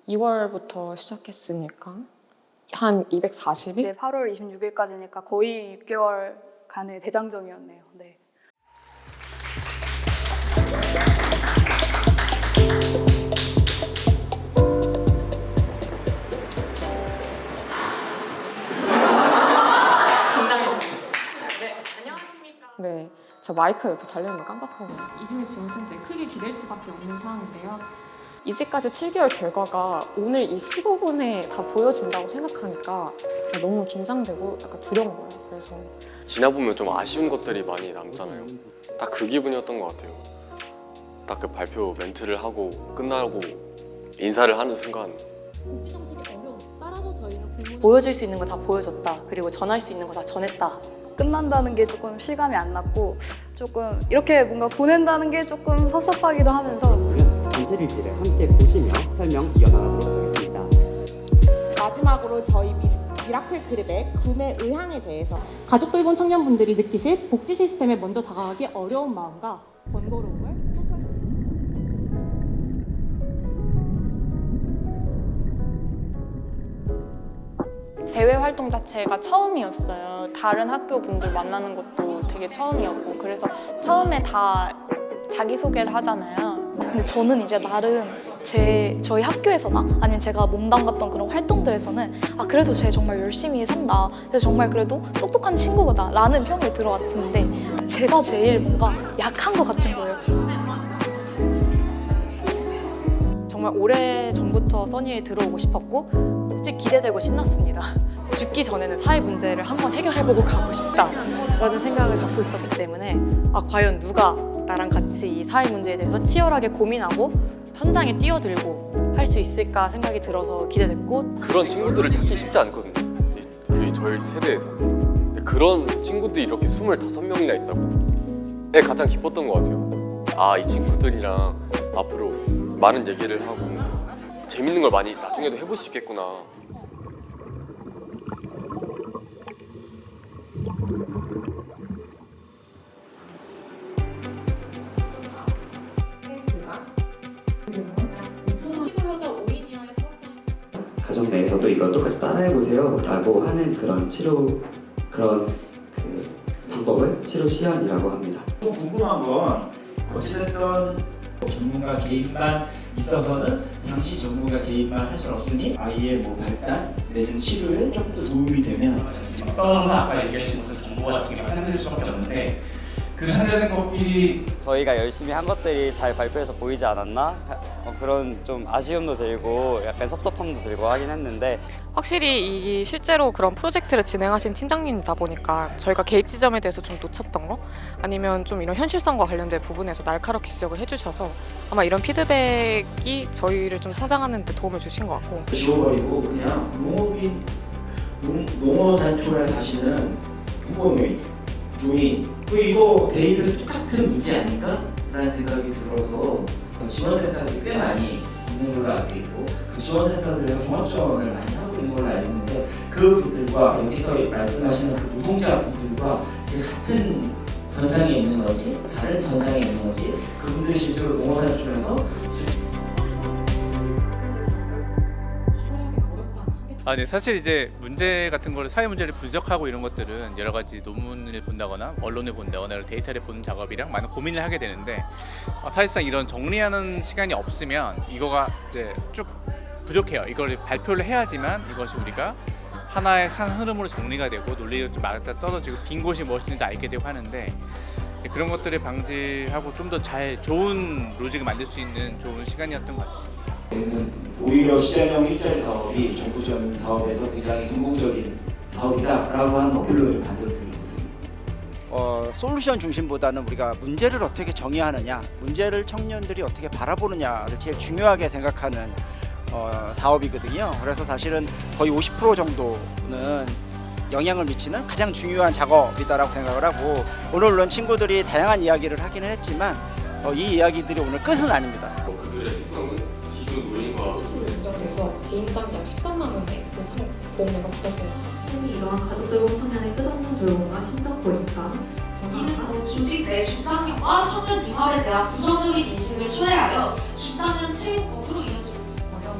2월부터 시작했으니까 한 240일? 이제 8월 26일까지니까 거의 6개월간의 대장정이었네요. 네. 네, 저 마이크 옆에 달려있는 거 깜빡하고. 이주민 지원센터에 크게 기댈 수밖에 없는 상황인데요. 이제까지 7개월 결과가 오늘 이 15분에 다 보여진다고 생각하니까 너무 긴장되고 약간 두려운 거예요. 그래서 지나보면 좀 아쉬운 것들이 많이 남잖아요. 딱 그 기분이었던 것 같아요. 딱 그 발표 멘트를 하고 끝나고 인사를 하는 순간 보여줄 수 있는 거 다 보여줬다. 그리고 전할 수 있는 거 다 전했다. 끝난다는 게 조금 실감이 안 났고 조금 이렇게 뭔가 보낸다는 게 조금 섭섭하기도 하면서 전체일지를 함께 보시며 설명 이어나가도록 하겠습니다. 마지막으로 저희 미라클 그룹의 구매 의향에 대해서 가족 돌봄 청년분들이 느끼실 복지 시스템에 먼저 다가가기 어려운 마음과 번거로움을 대외 활동 자체가 처음이었어요. 다른 학교 분들 만나는 것도 되게 처음이었고 그래서 처음에 다 자기소개를 하잖아요. 근데 저는 이제 나름 저희 학교에서나 아니면 제가 몸담갔던 그런 활동들에서는 그래도 쟤 정말 열심히 산다. 쟤 정말 그래도 똑똑한 친구다 라는 평을 들어왔는데 제가 제일 뭔가 약한 것 같은 거예요. 정말 오래 전부터 써니에 들어오고 싶었고 솔직히 기대되고 신났습니다. 죽기 전에는 사회 문제를 한번 해결해보고 가고 싶다라는 생각을 갖고 있었기 때문에 과연 누가 나랑 같이 이 사회 문제에 대해서 치열하게 고민하고 현장에 뛰어들고 할 수 있을까 생각이 들어서 기대됐고 그런 친구들을 찾기 쉽지 않거든요. 그 저희 세대에서 그런 친구들이 이렇게 25명이나 있다고 가장 기뻤던 것 같아요. 이 친구들이랑 앞으로 많은 얘기를 하고 재밌는 걸 많이 나중에도 해볼 수 있겠구나. 가정 내에서도 이걸 똑같이 따라해보세요 라고 하는 그런 그런 방법을 치료 시연이라고 합니다. 또 궁금한 건 어찌됐든 전문가 개입만 있어서는 상시 전문가 개입만 할 수는 없으니 아이의 발달 내지는 치료에 조금 더 도움이 되면 아까 얘기하신 그 정보 같은 게 산들일 수밖에 없는데 그 산들된 것끼리 저희가 열심히 한 것들이 잘 발표해서 보이지 않았나? 그런 좀 아쉬움도 들고 약간 섭섭함도 들고 하긴 했는데 확실히 실제로 그런 프로젝트를 진행하신 팀장님이다 보니까 저희가 개입 지점에 대해서 좀 놓쳤던 거 아니면 좀 이런 현실성과 관련된 부분에서 날카롭게 지적을 해주셔서 아마 이런 피드백이 저희를 좀 성장하는 데 도움을 주신 것 같고 지워버리고 그냥 농어 잔촌에 사시는 국공유인 이거 대입해도 똑같은 문제 아닌가? 라는 생각이 들어서 지원센터들이 꽤 많이 있는 걸로 알고 있고 그 지원센터들에서 종합지원을 많이 하고 있는 걸로 알고 있는데 그 분들과 여기서 말씀하시는 그 노동자 분들과 같은 전상에 있는 건지 다른 전상에 있는 건지 그분들이 실제로 농어산촌에서 네, 사실 이제 문제 같은 거를 사회 문제를 분석하고 이런 것들은 여러 가지 논문을 본다거나 언론을 본다거나 데이터를 보는 작업이랑 많은 고민을 하게 되는데 사실상 이런 정리하는 시간이 없으면 이거가 이제 쭉 부족해요. 이걸 발표를 해야지만 이것이 우리가 하나의 한 흐름으로 정리가 되고 논리가 좀 맞아 떨어지고 빈 곳이 무엇인지 알게 되고 하는데 그런 것들을 방지하고 좀 더 좋은 로직을 만들 수 있는 좋은 시간이었던 것 같습니다. 오히려 실현형 일자리 사업이 정부 지원 사업에서 굉장히 성공적인 사업이다라고 하는 어플로 좀 만들어드리거든요. 솔루션 중심보다는 우리가 문제를 어떻게 정의하느냐, 문제를 청년들이 어떻게 바라보느냐를 제일 중요하게 생각하는 사업이거든요. 그래서 사실은 거의 50% 정도는 영향을 미치는 가장 중요한 작업이다라고 생각을 하고 오늘 물론 친구들이 다양한 이야기를 하기는 했지만 이 이야기들이 오늘 끝은 아닙니다. 그들의 특성은 기존 노인과 수술 인정돼서 개인당 약 13만 원의 보험료가 부담되는 이러한 가족 돌봄 청년의 끝없는 돌봄과 심적 보니까 이는 조직 내 중장년과 청년 융합에 대한 부정적인 인식을 초래하여 중장년 채용 거부로 이어지고 있습니다.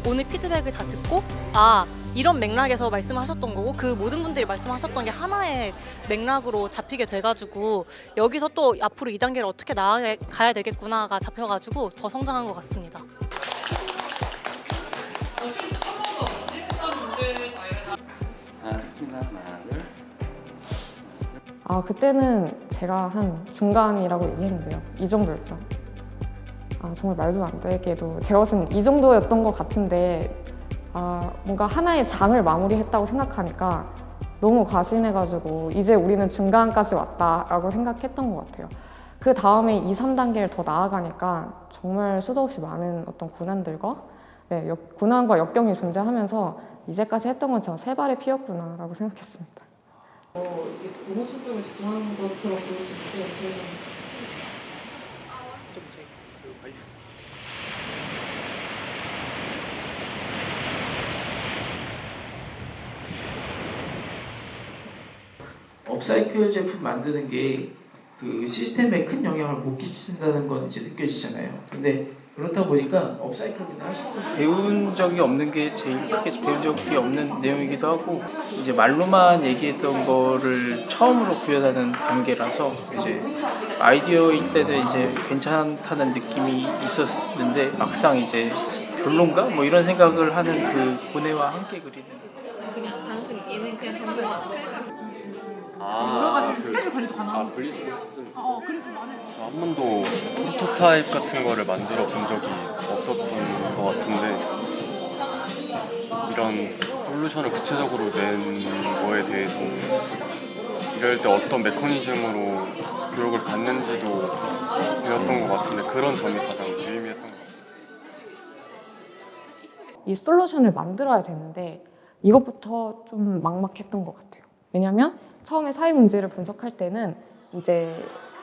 오늘 피드백을 다 듣고 아 이런 맥락에서 말씀하셨던 거고 그 모든 분들이 말씀하셨던 게 하나의 맥락으로 잡히게 돼가지고 여기서 또 앞으로 2단계를 어떻게 나아가야 되겠구나가 잡혀가지고 더 성장한 것 같습니다. 그때는 제가 한 중간이라고 얘기했는데요. 이 정도였죠. 정말 말도 안 되게도 제가 봤을 때 이 정도였던 것 같은데 뭔가 하나의 장을 마무리했다고 생각하니까 너무 과신해가지고 이제 우리는 중간까지 왔다라고 생각했던 것 같아요. 그 다음에 2, 3단계를 더 나아가니까 정말 수도 없이 많은 어떤 고난들과 고난과 역경이 존재하면서 이제까지 했던 건 저 세 발의 피였구나라고 생각했습니다. 이게 너무 초점을 집중하는 것처럼 보일 수 있는데 업사이클 제품 만드는 게 그 시스템에 큰 영향을 못 끼친다는 건 이제 느껴지잖아요. 근데 그렇다 보니까 업사이클을 하시는 배운 적이 없는 게 제일 크게 배운 적이 없는 내용이기도 하고 이제 말로만 얘기했던 거를 처음으로 구현하는 단계라서 이제 아이디어일 때는 이제 괜찮다는 느낌이 있었는데 막상 이제 별론가? 뭐 이런 생각을 하는 그 고뇌와 함께 그리는 그냥 단순히 얘는 그냥 정보를 여러 가지 스케줄 관리도 가능하고 분리수거 했으니까 그래도 나는 저 한 번도 프로토타입 같은 거를 만들어 본 적이 없었던 것 같은데 이런 솔루션을 구체적으로 낸 거에 대해서 이럴 때 어떤 메커니즘으로 교육을 받는지도 배웠던 것 같은데 그런 점이 가장 유의미했던 것 같아요. 이 솔루션을 만들어야 되는데 이것부터 좀 막막했던 것 같아요. 왜냐면 처음에 사회 문제를 분석할 때는 이제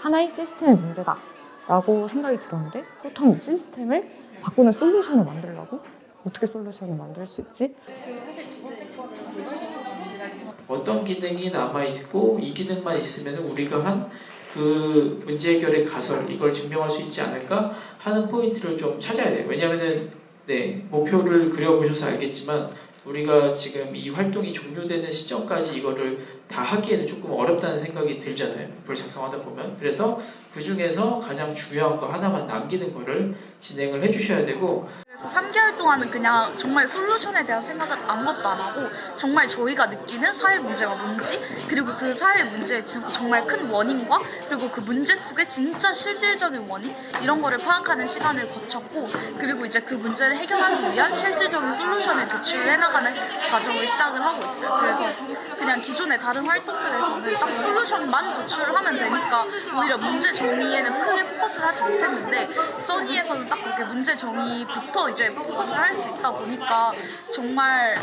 하나의 시스템의 문제다라고 생각이 들었는데 그렇다면 이 시스템을 바꾸는 솔루션을 만들려고? 어떻게 솔루션을 만들 수 있지? 어떤 기능이 남아있고 이 기능만 있으면 우리가 한 그 문제 해결의 가설 이걸 증명할 수 있지 않을까 하는 포인트를 좀 찾아야 돼요. 왜냐하면은 목표를 그려보셔서 알겠지만 우리가 지금 이 활동이 종료되는 시점까지 이거를 다 하기에는 조금 어렵다는 생각이 들잖아요. 이걸 작성하다 보면. 그래서 그 중에서 가장 중요한 거 하나만 남기는 거를 진행을 해주셔야 되고 그래서 3개월 동안은 그냥 정말 솔루션에 대한 생각은 아무것도 안 하고 정말 저희가 느끼는 사회 문제가 뭔지 그리고 그 사회 문제의 정말 큰 원인과 그리고 그 문제 속에 진짜 실질적인 원인 이런 거를 파악하는 시간을 거쳤고 그리고 이제 그 문제를 해결하기 위한 실질적인 솔루션을 도출해 나가는 과정을 시작을 하고 있어요. 그래서 그냥 기존의 다른 활동들에서는 딱 솔루션만 도출을 하면 되니까 오히려 문제 정의에는 크게 포커스를 하지 못했는데 써니에서는 딱 그렇게 문제 정의부터 이제 포커스를 할 수 있다 보니까 정말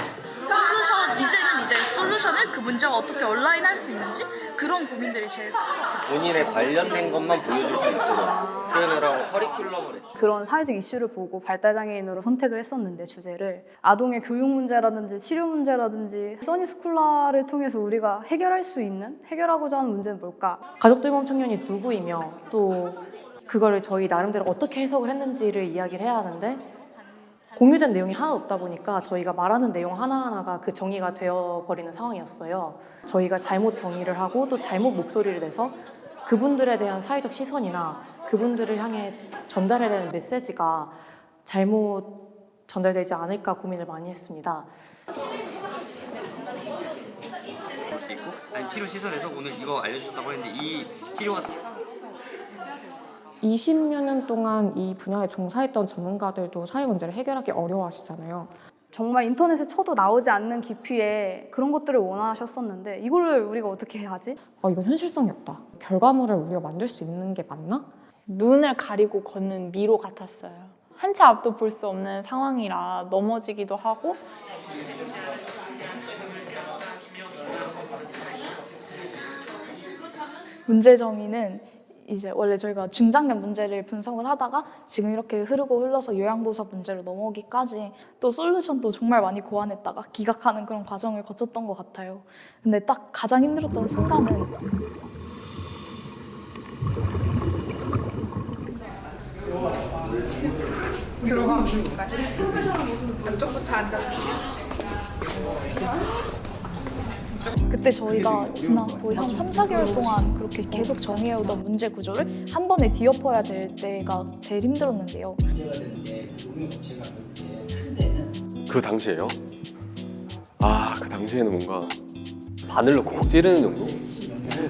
이제는 이제 솔루션을 그 문제와 어떻게 얼라인할 수 있는지 그런 고민들이 제일 커요. 본인에 관련된 것만 보여줄 수 있도록 표현을 하고 커리큘럼을 했죠. 그런 사회적 이슈를 보고 발달장애인으로 선택을 했었는데 주제를 아동의 교육 문제라든지 치료 문제라든지 써니스쿨라를 통해서 우리가 해결할 수 있는 해결하고자 하는 문제는 뭘까? 가족돌봄 청년이 누구이며 또 그거를 저희 나름대로 어떻게 해석을 했는지를 이야기를 해야 하는데 공유된 내용이 하나도 없다 보니까 저희가 말하는 내용 하나하나가 그 정의가 되어버리는 상황이었어요. 저희가 잘못 정의를 하고 또 잘못 목소리를 내서 그분들에 대한 사회적 시선이나 그분들을 향해 전달해야 되는 메시지가 잘못 전달되지 않을까 고민을 많이 했습니다. 할 수 있고 아니 치료 시설에서 오늘 이거 알려주셨다고 했는데 이 치료가 20여 년 동안 이 분야에 종사했던 전문가들도 사회 문제를 해결하기 어려워하시잖아요. 정말 인터넷에 쳐도 나오지 않는 깊이에 그런 것들을 원하셨었는데 이걸 우리가 어떻게 해야 하지? 이건 현실성이 없다. 결과물을 우리가 만들 수 있는 게 맞나? 눈을 가리고 걷는 미로 같았어요. 한 치 앞도 볼 수 없는 상황이라 넘어지기도 하고 문제 정의는 이제 원래 저희가 중장년 문제를 분석을 하다가 지금 이렇게 흘러서 요양보호사 문제로 넘어오기까지 또 솔루션도 정말 많이 고안했다가 기각하는 그런 과정을 거쳤던 것 같아요. 근데 딱 가장 힘들었던 순간은 들어가면 될까요? 프로페셔널 모습은 이쪽부터 앉아주세요. 그때 저희가 지난 거의 한 3, 4개월 동안 그렇게 계속 정해오던 문제 구조를 한 번에 뒤엎어야 될 때가 제일 힘들었는데요. 그 당시에요? 아, 그 당시에는 뭔가 바늘로 콕 찌르는 정도?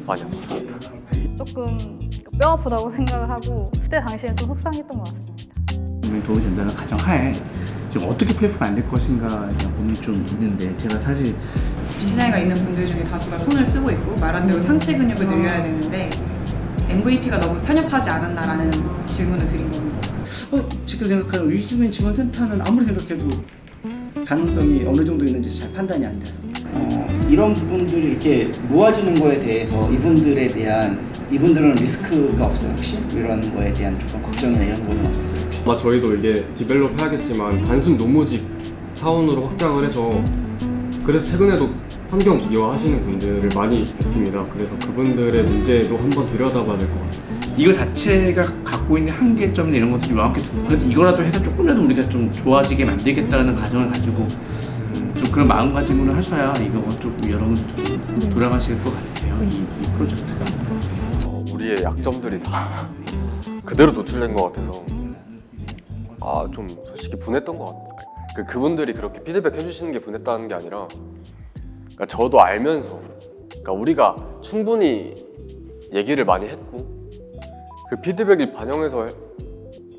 많이 아팠습니다. 조금 뼈 아프다고 생각을 하고 그때 당시에는 좀 속상했던 것 같습니다. 도움이 된다는 가정하에 지금 어떻게 플랫폼이 안 될 것인가에 대한 고민이 좀 있는데 제가 사실 지장애가 있는 분들 중에 다수가 손을 쓰고 있고 말한 대로 상체 근육을 늘려야 되는데 MVP가 너무 편협하지 않았나라는 질문을 드린 겁니다. 지금 생각하는 의료진 지원센터는 아무리 생각해도 가능성이 어느 정도 있는지 잘 판단이 안 돼서 이런 부분들이 이렇게 모아지는 거에 대해서 이분들은 리스크가 없어요 혹시? 이런 거에 대한 조금 걱정이나 이런 거는 없었어요 혹시? 아마 저희도 이게 디벨롭 해야겠지만 단순 노무직 차원으로 확장을 해서 그래서 최근에도 환경 미화하시는 분들을 많이 뵀습니다. 그래서 그분들의 문제도 한번 들여다봐야 될 것 같아요. 이거 자체가 갖고 있는 한계점이나 이런 것들이 명확히 그래도 이거라도 해서 조금이라도 우리가 좀 좋아지게 만들겠다는 가정을 가지고 좀 그런 마음가짐으로 하셔야 이거 좀 여러분들도 좀 돌아가실 것 같아요. 이 프로젝트가. 우리의 약점들이 다 그대로 노출된 것 같아서 좀 솔직히 분했던 것 같아요. 그분들이 그렇게 피드백 해주시는 게 분했다는 게 아니라 그러니까 저도 알면서 그러니까 우리가 충분히 얘기를 많이 했고 그 피드백이 반영해서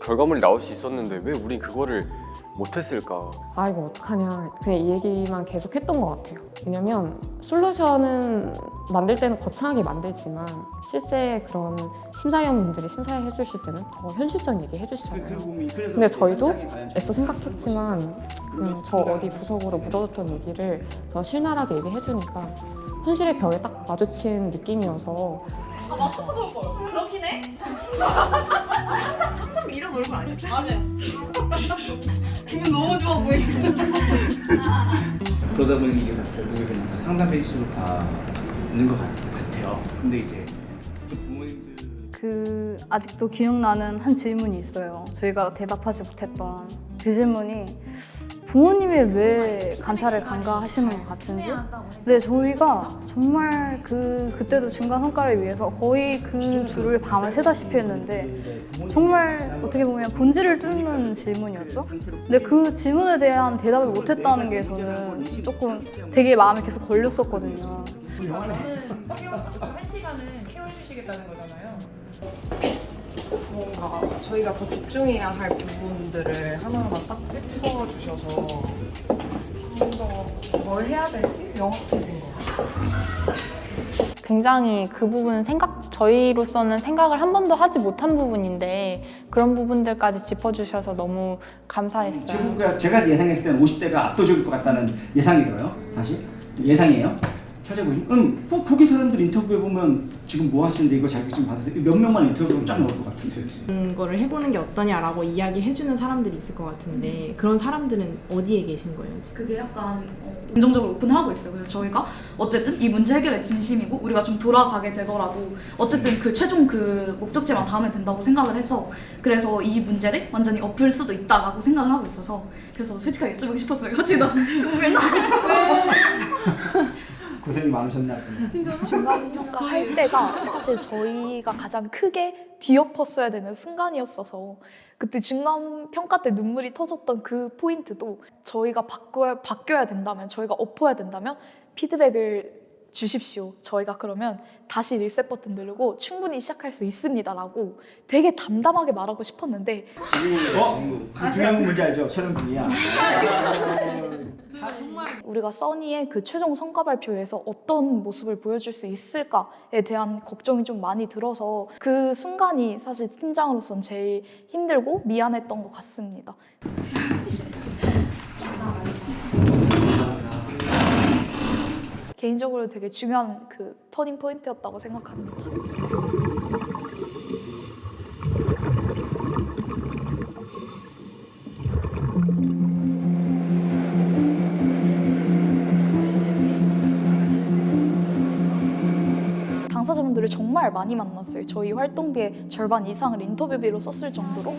결과물이 나올 수 있었는데 왜 우린 그거를 못했을까? 아 이거 어떡하냐 그냥 이 얘기만 계속 했던 것 같아요. 왜냐면 솔루션은 만들 때는 거창하게 만들지만 실제 그런 심사위원분들이 심사해 주실 때는 더 현실적인 얘기 해주시잖아요. 근데 저희도 애써 생각했지만 그냥 저 어디 구석으로 묻어뒀던 얘기를 더 실나하게 얘기해 주니까 현실의 벽에 딱 마주친 느낌이어서 맞췄어 그럴 걸. 그렇긴 해. 항상 이런 얼굴 아니었어? 맞아요. 기분 너무 좋아 보이거든. 그러다 보니 이게 결국에 그냥 상담 베이스로 가는 것 같아요. 근데 이제 또 부모님들 아직도 기억나는 한 질문이 있어요. 저희가 대답하지 못했던 그 질문이 부모님이 왜 관찰을 간과하시는 것 같은지. 근데 저희가 정말 그때도 중간 성과를 위해서 거의 그 줄을 밤을 새다시피 했는데 정말 어떻게 보면 본질을 뚫는 질문이었죠. 근데 그 질문에 대한 대답을 못했다는 게 저는 조금 되게 마음에 계속 걸렸었거든요. 저는 한 시간은 케어해주시겠다는 거잖아요. 뭔가 저희가 더 집중해야 할 부분들을 하나하나 딱 짚어주셔서 좀 더 뭘 해야 될지 명확해진 것 같아요. 굉장히 그 부분은 저희로서는 생각을 한 번도 하지 못한 부분인데 그런 부분들까지 짚어주셔서 너무 감사했어요. 지금 제가 예상했을 때는 50대가 압도적일 것 같다는 예상이 들어요. 사실 예상이에요. 찾아보시면 거기 사람들 인터뷰해보면 지금 뭐 하시는데 이거 자격증 받으세요? 몇 명만 인터뷰하면 쫙 나올 것 같은데 거를 해보는 게 어떠냐라고 이야기해주는 사람들이 있을 것 같은데 그런 사람들은 어디에 계신 거예요? 그게 약간 긍정적으로 오픈을 하고 있어요. 그래서 저희가 어쨌든 이 문제 해결에 진심이고 우리가 좀 돌아가게 되더라도 어쨌든 그 최종 그 목적지만 닿으면 된다고 생각을 해서 그래서 이 문제를 완전히 엎을 수도 있다라고 생각을 하고 있어서 그래서 솔직하게 여쭤보고 싶었어요. 지금 고생이 많으셨나 보네. 중간 평가 할 때가 사실 저희가 가장 크게 뒤엎었어야 되는 순간이었어서 그때 중간 평가 때 눈물이 터졌던 그 포인트도 저희가 바뀌어야 된다면 저희가 엎어야 된다면 피드백을 주십시오. 저희가 그러면 다시 리셋 버튼 누르고 충분히 시작할 수 있습니다라고 되게 담담하게 말하고 싶었는데 그 중요한 문제 알죠? 촬영 중이야. 우리가 써니의 그 최종 성과 발표에서 어떤 모습을 보여줄 수 있을까에 대한 걱정이 좀 많이 들어서 그 순간이 사실 팀장으로서는 제일 힘들고 미안했던 것 같습니다. 개인적으로 되게 중요한 그 터닝 포인트였다고 생각합니다. 당사자분들을 정말 많이 만났어요. 저희 활동비의 절반 이상을 인터뷰비로 썼을 정도로.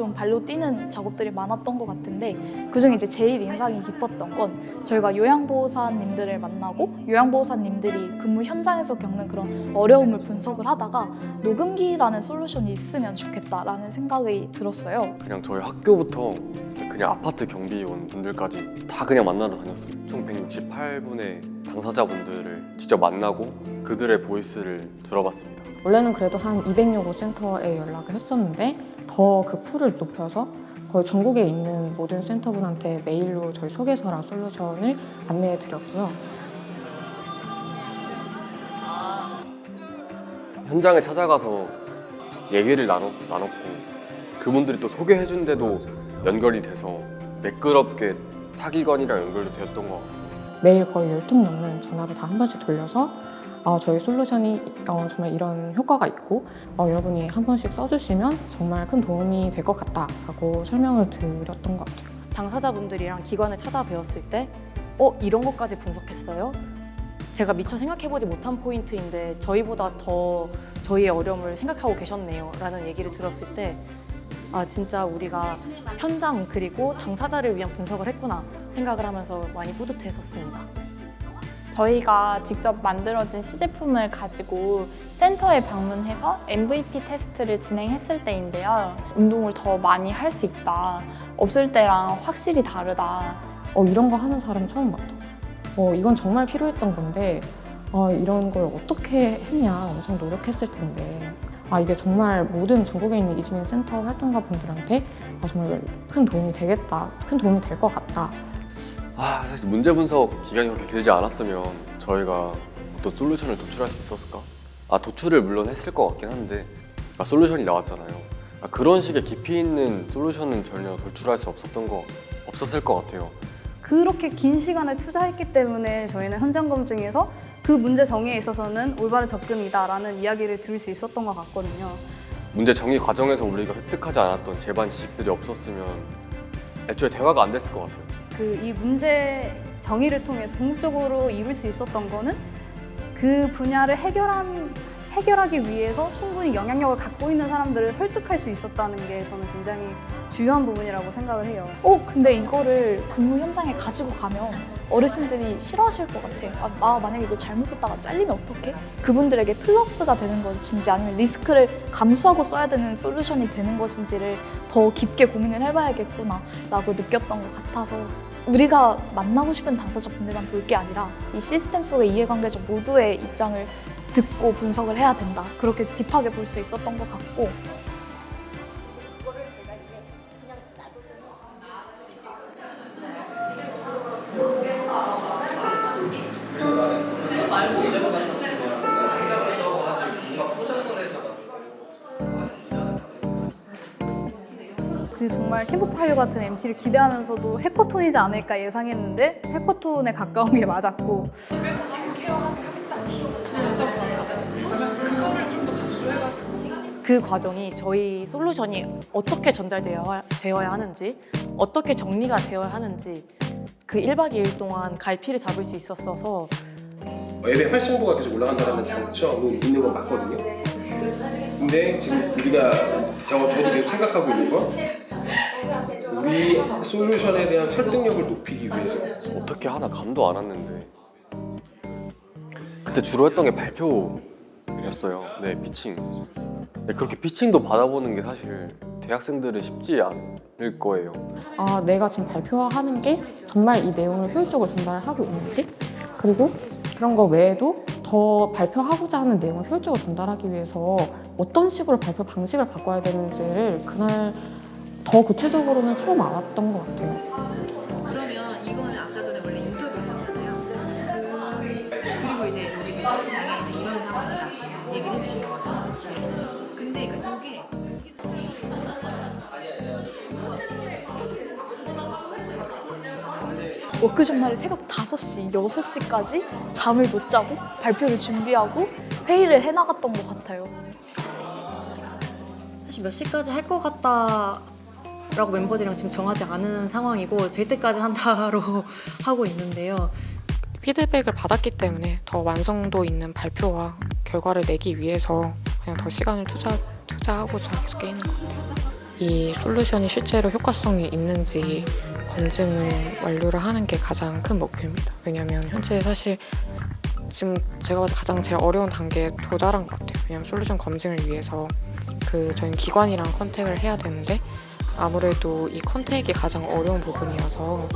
좀 발로 뛰는 작업들이 많았던 것 같은데 그중에 이제 제일 인상이 깊었던 건 저희가 요양보호사님들을 만나고 요양보호사님들이 근무 현장에서 겪는 그런 어려움을 분석을 하다가 녹음기라는 솔루션이 있으면 좋겠다라는 생각이 들었어요. 그냥 저희 학교부터 그냥 아파트 경비원 분들까지 다 그냥 만나러 다녔어요. 총 168분의 당사자분들을 직접 만나고 그들의 보이스를 들어봤습니다. 원래는 그래도 한 200여 곳 센터에 연락을 했었는데 더 그 풀을 높여서 거의 전국에 있는 모든 센터분한테 메일로 저희 소개서랑 솔루션을 안내해 드렸고요. 현장에 찾아가서 얘기를 나눴고 그분들이 또 소개해준 데도 연결이 돼서 매끄럽게 타기관이랑 연결이 되었던 것 같아요. 매일 거의 10통 넘는 전화를 다 한 번씩 돌려서 저희 솔루션이 정말 이런 효과가 있고 여러분이 한 번씩 써주시면 정말 큰 도움이 될 것 같다라고 설명을 드렸던 것 같아요. 당사자분들이랑 기관을 찾아뵈었을 때 이런 것까지 분석했어요? 제가 미처 생각해보지 못한 포인트인데 저희보다 더 저희의 어려움을 생각하고 계셨네요 라는 얘기를 들었을 때 진짜 우리가 현장 그리고 당사자를 위한 분석을 했구나 생각을 하면서 많이 뿌듯했었습니다. 저희가 직접 만들어진 시제품을 가지고 센터에 방문해서 MVP 테스트를 진행했을 때인데요. 운동을 더 많이 할 수 있다. 없을 때랑 확실히 다르다. 이런 거 하는 사람 처음 봤다. 이건 정말 필요했던 건데 이런 걸 어떻게 했냐 엄청 노력했을 텐데 이게 정말 모든 전국에 있는 이주민 센터 활동가 분들한테 정말 큰 도움이 되겠다. 큰 도움이 될 것 같다. 사실 문제 분석 기간이 그렇게 길지 않았으면 저희가 어떤 솔루션을 도출할 수 있었을까? 도출을 물론 했을 것 같긴 한데 솔루션이 나왔잖아요. 그런 식의 깊이 있는 솔루션은 전혀 도출할 수 없었을 것 같아요. 그렇게 긴 시간을 투자했기 때문에 저희는 현장 검증에서 그 문제 정의에 있어서는 올바른 접근이다라는 이야기를 들을 수 있었던 것 같거든요. 문제 정의 과정에서 우리가 획득하지 않았던 제반 지식들이 없었으면 애초에 대화가 안 됐을 것 같아요. 이 문제 정의를 통해서 궁극적으로 이룰 수 있었던 거는 그 분야를 해결하기 위해서 충분히 영향력을 갖고 있는 사람들을 설득할 수 있었다는 게 저는 굉장히 중요한 부분이라고 생각을 해요. 근데 이거를 근무 현장에 가지고 가면 어르신들이 싫어하실 것 같아요. 나 만약에 이거 잘못 썼다가 잘리면 어떡해? 그분들에게 플러스가 되는 것인지 아니면 리스크를 감수하고 써야 되는 솔루션이 되는 것인지를 더 깊게 고민을 해봐야겠구나 라고 느꼈던 것 같아서 우리가 만나고 싶은 당사자분들만 볼 게 아니라 이 시스템 속의 이해관계자 모두의 입장을 듣고 분석을 해야 된다. 그렇게 딥하게 볼 수 있었던 것 같고 정말 캠프파이어 같은 MT를 기대하면서도 해커톤이지 않을까 예상했는데 해커톤에 가까운 게 맞았고 그 과정이 저희 솔루션이 어떻게 전달되어야 하는지 어떻게 정리가 되어야 하는지 그 1박 2일 동안 갈피를 잡을 수 있었어서 앱의 활성도가 계속 올라간다는 장점이 있는 건 맞거든요. 근데 지금 우리가 저도 계속 생각하고 있는 건 우리 솔루션에 대한 설득력을 높이기 위해서 어떻게 하나 감도 안 왔는데 그때 주로 했던 게 발표였어요. 피칭. 그렇게 피칭도 받아보는 게 사실 대학생들은 쉽지 않을 거예요. 내가 지금 발표하는 게 정말 이 내용을 효율적으로 전달하고 있는지 그리고 그런 거 외에도 더 발표하고자 하는 내용을 효율적으로 전달하기 위해서 어떤 식으로 발표 방식을 바꿔야 되는지를 그날 더 구체적으로는 처음 알았던 것 같아요. 그러면 이거는 아까 전에 원래 인터뷰 있었잖아요. 그리고 이제 여기서 장애인은 이런 상황이다 얘기를 해주시는 거죠. 근데 그러니까 이게 워크숍 날에 새벽 5시, 6시까지 잠을 못 자고 발표를 준비하고 회의를 해나갔던 것 같아요. 사실 몇 시까지 할 것 같다라고 멤버들이랑 지금 정하지 않은 상황이고 될 때까지 한다로 하고 있는데요. 피드백을 받았기 때문에 더 완성도 있는 발표와 결과를 내기 위해서 그냥 더 시간을 투자하고자 계속 깨있는 것 같아요. 이 솔루션이 실제로 효과성이 있는지 검증을 완료를 하는 게 가장 큰 목표입니다. 왜냐하면 현재 사실 지금 제가 봐서 가장 제일 어려운 단계에 도달한 것 같아요. 왜냐하면 솔루션 검증을 위해서 저희는 기관이랑 컨택을 해야 되는데 아무래도 이 컨택이 가장 어려운 부분이어서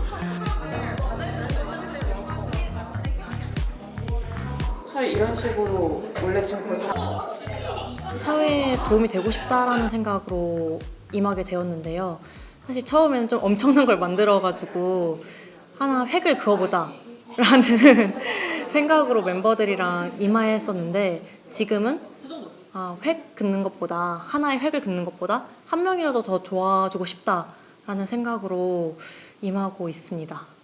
차라리 이런 식으로 원래 지금 사회에 도움이 되고 싶다라는 생각으로 임하게 되었는데요. 사실 처음에는 좀 엄청난 걸 만들어가지고 하나 획을 그어보자 라는 생각으로 멤버들이랑 임하였었는데 지금은 획 긋는 것보다 하나의 획을 긋는 것보다 한 명이라도 더 도와주고 싶다라는 생각으로 임하고 있습니다.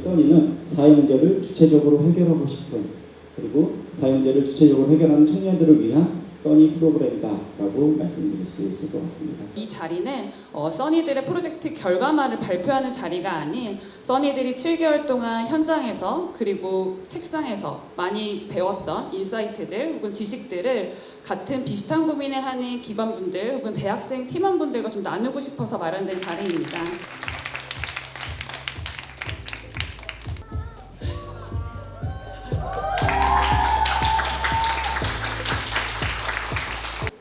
써니는 사회 문제를 주체적으로 해결하고 싶은 그리고 사회 문제를 주체적으로 해결하는 청년들을 위한 써니 프로그램이다라고 말씀드릴 수 있을 것 같습니다. 이 자리는 써니들의 프로젝트 결과만을 발표하는 자리가 아닌 써니들이 7개월 동안 현장에서 그리고 책상에서 많이 배웠던 인사이트들 혹은 지식들을 같은 비슷한 고민을 하는 기관분들 혹은 대학생 팀원분들과 좀 나누고 싶어서 마련된 자리입니다.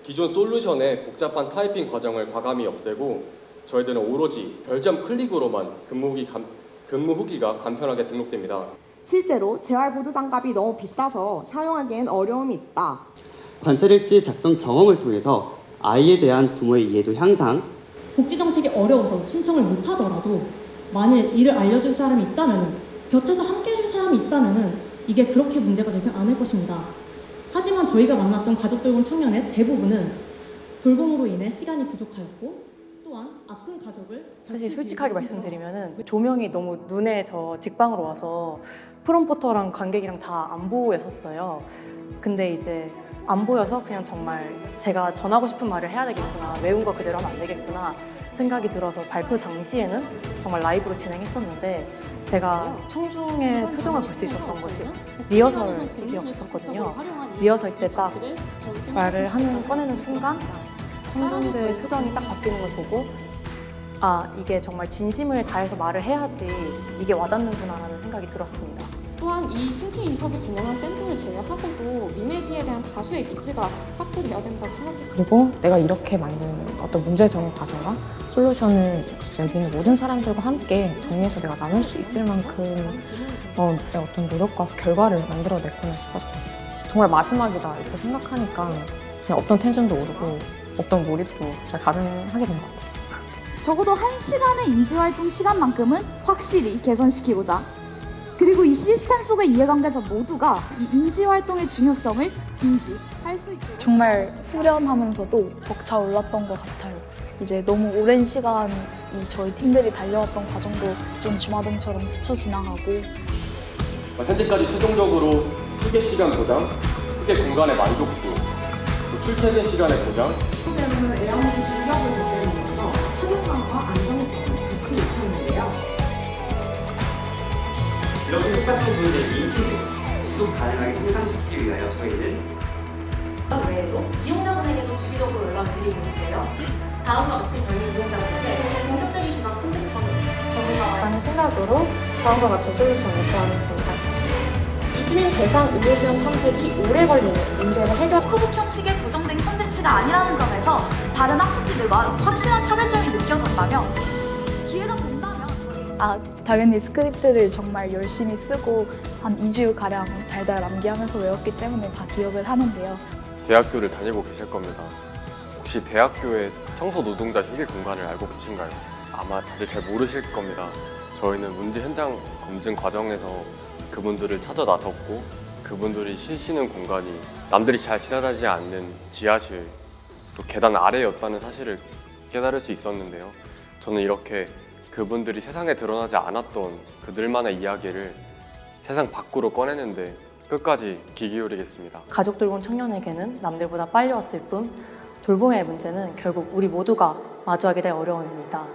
기존 솔루션의 복잡한 타이핑 과정을 과감히 없애고 저희들은 오로지 별점 클릭으로만 근무 후기가 간편하게 등록됩니다. 실제로 재활보조 장갑이 너무 비싸서 사용하기엔 어려움이 있다. 관찰일지 작성 경험을 통해서 아이에 대한 부모의 이해도 향상, 복지 정책이 어려워서 신청을 못 하더라도 만일 이를 알려줄 사람이 있다면 곁에서 함께 해줄 사람이 있다면 이게 그렇게 문제가 되지 않을 것입니다. 하지만 저희가 만났던 가족 돌봄 청년의 대부분은 돌봄으로 인해 시간이 부족하였고 또한 아픈 가족을 사실 솔직하게 말씀드리면은 조명이 너무 눈에 직방으로 와서 프롬포터랑 관객이랑 다 안 보였었어요. 근데 이제 안 보여서 그냥 정말 제가 전하고 싶은 말을 해야 되겠구나, 외운 거 그대로 하면 안 되겠구나 생각이 들어서 발표 당시에는 정말 라이브로 진행했었는데 제가 청중의 표정을 볼 수 있었던 것이 리허설 시기였었거든요. 리허설 때 딱 말을 꺼내는 순간 청중들의 표정이 딱 바뀌는 걸 보고 이게 정말 진심을 다해서 말을 해야지 이게 와닿는구나라는 생각이 들었습니다. 또한 이 신체 인터뷰 진행한 센터를 제외하고도 미메디에 대한 다수의 니즈가 확보돼야 된다고 생각했어요. 그리고 내가 이렇게 만든 어떤 문제 정의 과정과 솔루션을 여기 있는 모든 사람들과 함께 정리해서 내가 나눌 수 있을 만큼 내 어떤 노력과 결과를 만들어냈구나 싶었어요. 정말 마지막이다 이렇게 생각하니까 그냥 없던 텐션도 오르고 없던 몰입도 잘 가능하게 된 것 같아요. 적어도 1시간의 인지활동 시간만큼은 확실히 개선시키고자, 그리고 이 시스템 속의 이해관계자 모두가 이 인지활동의 중요성을 인지할 수 있도록 정말 후련하면서도 벅차올랐던 것 같아요. 이제 너무 오랜 시간 저희 팀들이 달려왔던 과정도 좀 주마등처럼 스쳐 지나가고 현재까지 최종적으로 휴게 시간 보장, 휴게 공간의 만족도, 출퇴근 시간의 보장, 현재는 에어컨 중력을 대표하면서 사용감과 안정성을 같이 높였는데요. 이렇게 효과성 좋은 인기수 지속 가능하게 성장시키기 위하여 저희는 외에도 이용자분에게도 주기적으로 연락을 드리고 있는데요. 다음과 같이 저희는 이용자분에게 본격적인 기관 컨택 전문가와의 생각으로 다음과 같이 솔루션을 제안했습니다. 이주민 대상 의료지원 탐색이 오래 걸리는 문제를 해결. 코북 형식의 고정된 콘텐츠가 아니라는 점에서 다른 학습지들과 확실한 차별점이 느껴졌다면 기회가 된다면 당연히 스크립트를 정말 열심히 쓰고 한 2주가량 달달 암기하면서 외웠기 때문에 다 기억을 하는데요. 대학교를 다니고 계실 겁니다. 혹시 대학교의 청소 노동자 휴게 공간을 알고 계신가요? 아마 다들 잘 모르실 겁니다. 저희는 문제 현장 검증 과정에서 그분들을 찾아 나섰고 그분들이 쉬시는 공간이 남들이 잘 지나다니지 않는 지하실, 또 계단 아래였다는 사실을 깨달을 수 있었는데요. 저는 이렇게 그분들이 세상에 드러나지 않았던 그들만의 이야기를 세상 밖으로 꺼내는데 끝까지 귀 기울이겠습니다. 가족 돌봄 청년에게는 남들보다 빨리 왔을 뿐 돌봄의 문제는 결국 우리 모두가 마주하게 될 어려움입니다.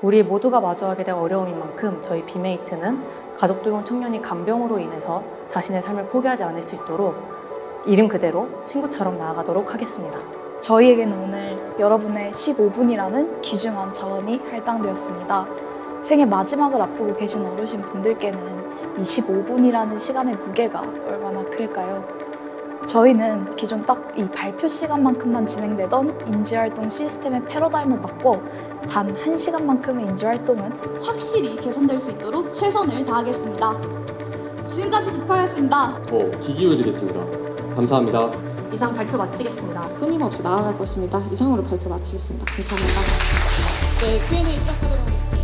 우리 모두가 마주하게 될 어려움인 만큼 저희 비메이트는 가족 돌봄 청년이 간병으로 인해서 자신의 삶을 포기하지 않을 수 있도록 이름 그대로 친구처럼 나아가도록 하겠습니다. 저희에게는 오늘 여러분의 15분이라는 귀중한 자원이 할당되었습니다. 생애 마지막을 앞두고 계신 어르신 분들께는 이 15분이라는 시간의 무게가 얼마나 클까요? 저희는 기존 딱 이 발표 시간만큼만 진행되던 인지활동 시스템의 패러다임을 바꿔 단 1시간만큼의 인지활동은 확실히 개선될 수 있도록 최선을 다하겠습니다. 지금까지 빅파였습니다. 귀 기울이겠습니다. 감사합니다. 이상 발표 마치겠습니다. 끊임없이 나아갈 것입니다. 이상으로 발표 마치겠습니다. 감사합니다. 네, Q&A 시작하도록 하겠습니다.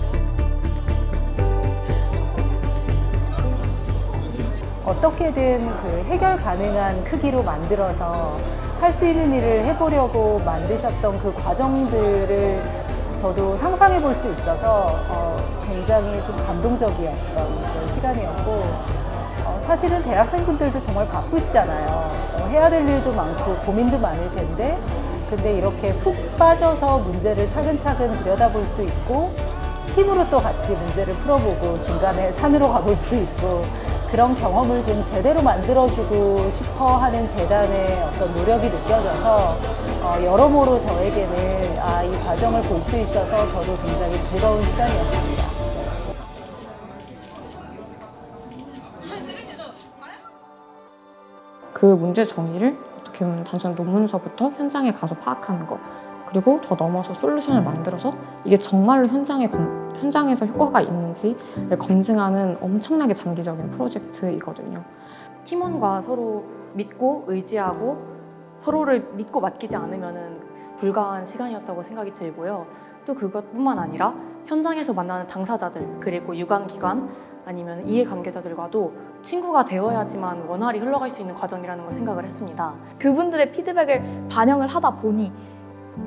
어떻게든 그 해결 가능한 크기로 만들어서 할 수 있는 일을 해보려고 만드셨던 그 과정들을 저도 상상해 볼 수 있어서 굉장히 좀 감동적이었던 그런 시간이었고 사실은 대학생분들도 정말 바쁘시잖아요. 해야 될 일도 많고 고민도 많을 텐데 근데 이렇게 푹 빠져서 문제를 차근차근 들여다볼 수 있고 팀으로 또 같이 문제를 풀어보고 중간에 산으로 가볼 수도 있고 그런 경험을 좀 제대로 만들어주고 싶어 하는 재단의 어떤 노력이 느껴져서 여러모로 저에게는 이 과정을 볼 수 있어서 저도 굉장히 즐거운 시간이었습니다. 그 문제 정의를 어떻게 보면 단순한 논문서부터 현장에 가서 파악하는 것, 그리고 더 넘어서 솔루션을 만들어서 이게 정말로 현장에서 효과가 있는지를 검증하는 엄청나게 장기적인 프로젝트이거든요. 팀원과 서로 믿고 의지하고 서로를 믿고 맡기지 않으면 불가한 시간이었다고 생각이 들고요. 또 그것뿐만 아니라 현장에서 만나는 당사자들 그리고 유관기관 아니면 이해관계자들과도 친구가 되어야지만 원활히 흘러갈 수 있는 과정이라는 걸 생각을 했습니다. 그분들의 피드백을 반영을 하다 보니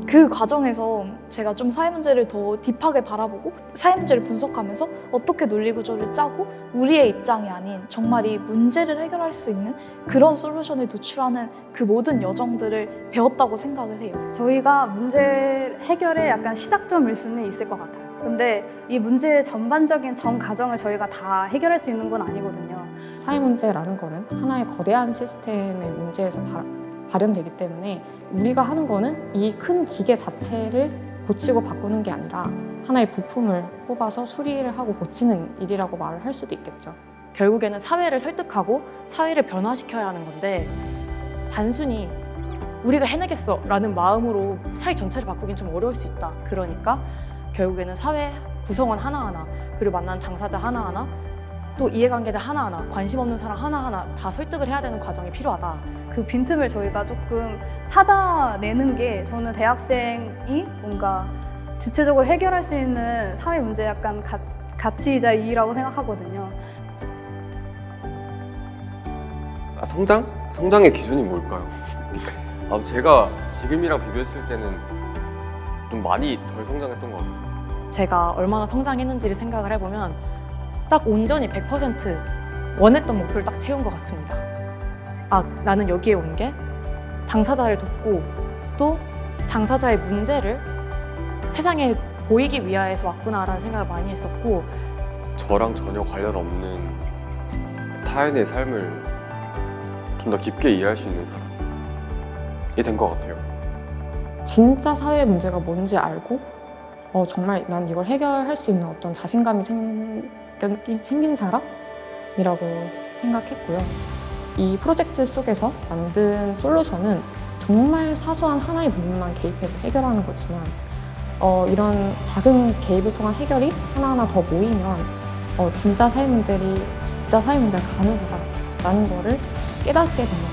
그 과정에서 제가 좀 사회 문제를 더 딥하게 바라보고 사회 문제를 분석하면서 어떻게 논리 구조를 짜고 우리의 입장이 아닌 정말 이 문제를 해결할 수 있는 그런 솔루션을 도출하는 그 모든 여정들을 배웠다고 생각을 해요. 저희가 문제 해결의 약간 시작점일 수는 있을 것 같아요. 근데 이 문제의 전반적인 전 과정을 저희가 다 해결할 수 있는 건 아니거든요. 사회 문제라는 거는 하나의 거대한 시스템의 문제에서 발현되기 때문에 우리가 하는 거는 이 큰 기계 자체를 고치고 바꾸는 게 아니라 하나의 부품을 뽑아서 수리를 하고 고치는 일이라고 말을 할 수도 있겠죠. 결국에는 사회를 설득하고 사회를 변화시켜야 하는 건데 단순히 우리가 해내겠어 라는 마음으로 사회 전체를 바꾸긴 좀 어려울 수 있다. 그러니까 결국에는 사회 구성원 하나하나 그리고 만난 당사자 하나하나 또 이해관계자 하나하나 관심 없는 사람 하나하나 다 설득을 해야 되는 과정이 필요하다. 그 빈틈을 저희가 조금 찾아내는 게 저는 대학생이 뭔가 주체적으로 해결할 수 있는 사회 문제 약간 가치이자 이유라고 생각하거든요. 성장의 기준이 뭘까요? 제가 지금이랑 비교했을 때는 좀 많이 덜 성장했던 것 같아요. 제가 얼마나 성장했는지를 생각을 해보면 딱 온전히 100% 원했던 목표를 딱 채운 것 같습니다. 나는 여기에 온 게 당사자를 돕고 또 당사자의 문제를 세상에 보이기 위하여서 왔구나라는 생각을 많이 했었고 저랑 전혀 관련 없는 타인의 삶을 좀 더 깊게 이해할 수 있는 사람이 된 것 같아요. 진짜 사회 문제가 뭔지 알고 정말 난 이걸 해결할 수 있는 어떤 자신감이 생긴 사람이라고 생각했고요. 이 프로젝트 속에서 만든 솔루션은 정말 사소한 하나의 부분만 개입해서 해결하는 거지만 이런 작은 개입을 통한 해결이 하나하나 더 모이면 진짜 사회 문제가 가능하다라는 거를 깨닫게 됩니다.